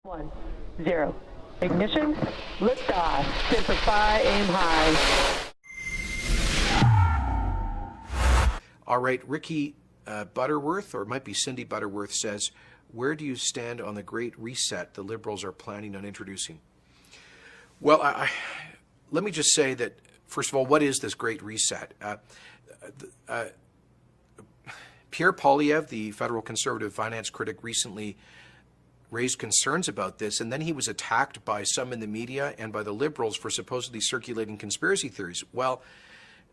1, 0. Ignition. Liftoff. Semper Fi. Aim high. All right, Ricky Butterworth, or it might be Cindy Butterworth, says, where do you stand on the Great Reset the Liberals are planning on introducing? Well, let me just say that, first of all, what is this Great Reset? Pierre Poilievre, the federal conservative finance critic, recently raised concerns about this, and then he was attacked by some in the media and by the Liberals for supposedly circulating conspiracy theories. Well,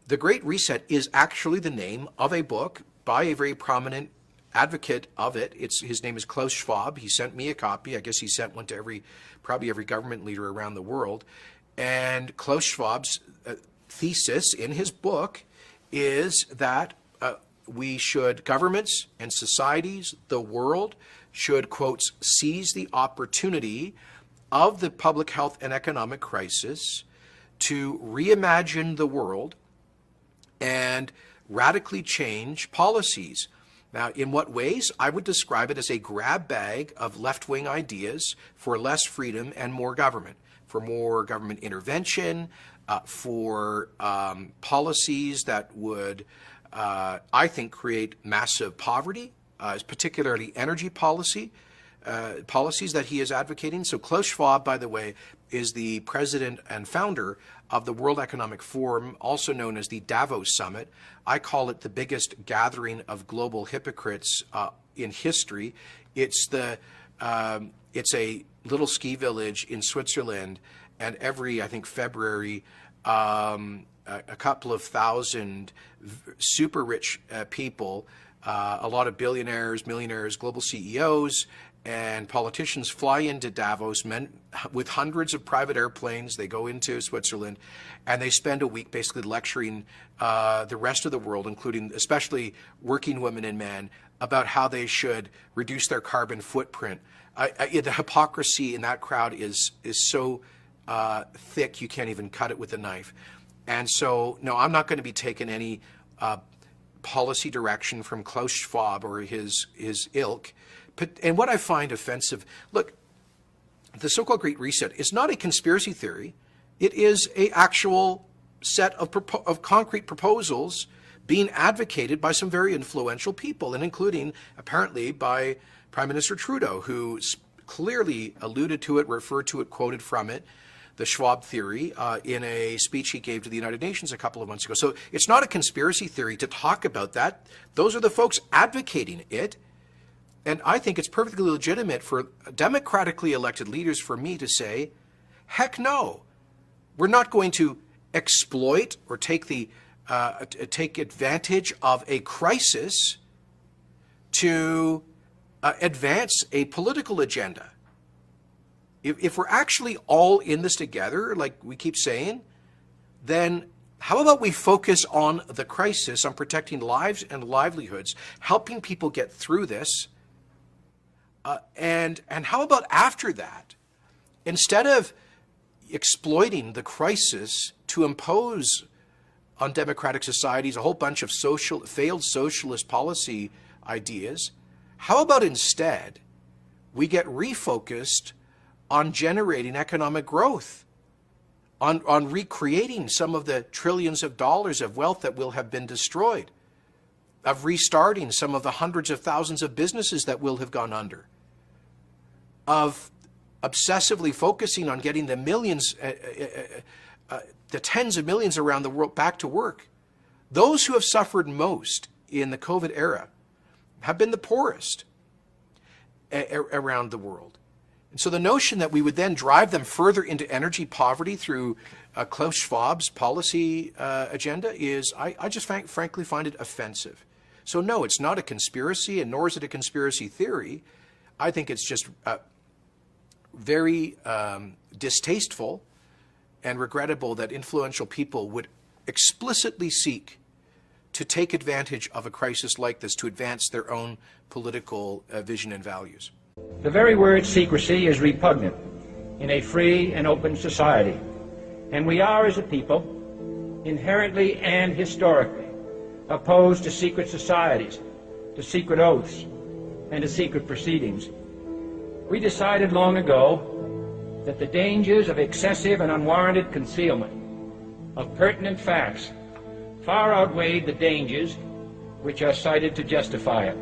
the Great Reset is actually the name of a book by a very prominent advocate of it. His name is Klaus Schwab. He sent me a copy. I guess he sent one to probably every government leader around the world. And Klaus Schwab's thesis in his book is that governments and societies, the world, should, quotes, seize the opportunity of the public health and economic crisis to reimagine the world and radically change policies. Now, in what ways? I would describe it as a grab bag of left-wing ideas for less freedom and more government, for more government intervention, for policies that would, I think, create massive poverty, particularly energy policies that he is advocating. So Klaus Schwab, by the way, is the president and founder of the World Economic Forum, also known as the Davos Summit. I call it the biggest gathering of global hypocrites in history. It's a little ski village in Switzerland, and every, I think, February, a couple of thousand super rich people, a lot of billionaires, millionaires, global CEOs, and politicians fly into Davos, men with hundreds of private airplanes. They go into Switzerland, and they spend a week basically lecturing the rest of the world, including especially working women and men, about how they should reduce their carbon footprint. The hypocrisy in that crowd is so thick you can't even cut it with a knife. And so, no, I'm not going to be taking any policy direction from Klaus Schwab or his ilk. And what I find offensive, look, the so-called Great Reset is not a conspiracy theory. It is an actual set of concrete proposals being advocated by some very influential people, and including, apparently, by Prime Minister Trudeau, who clearly alluded to it, referred to it, quoted from it, the Schwab theory, in a speech he gave to the United Nations a couple of months ago. So it's not a conspiracy theory to talk about that. Those are the folks advocating it. And I think it's perfectly legitimate for democratically elected leaders, for me to say, heck no, we're not going to exploit or take advantage of a crisis to advance a political agenda. If we're actually all in this together, like we keep saying, then how about we focus on the crisis, on protecting lives and livelihoods, helping people get through this, and how about after that, instead of exploiting the crisis to impose on democratic societies a whole bunch of failed socialist policy ideas, how about instead we get refocused on generating economic growth, on recreating some of the trillions of dollars of wealth that will have been destroyed, of restarting some of the hundreds of thousands of businesses that will have gone under, of obsessively focusing on getting the millions, the tens of millions around the world back to work. Those who have suffered most in the COVID era have been the poorest around the world. And so the notion that we would then drive them further into energy poverty through Klaus Schwab's policy agenda is, I just frankly find it offensive. So no, it's not a conspiracy, and nor is it a conspiracy theory. I think it's just very distasteful and regrettable that influential people would explicitly seek to take advantage of a crisis like this to advance their own political vision and values. The very word secrecy is repugnant in a free and open society, and we are, as a people, inherently and historically opposed to secret societies, to secret oaths, and to secret proceedings. We decided long ago that the dangers of excessive and unwarranted concealment of pertinent facts far outweighed the dangers which are cited to justify it.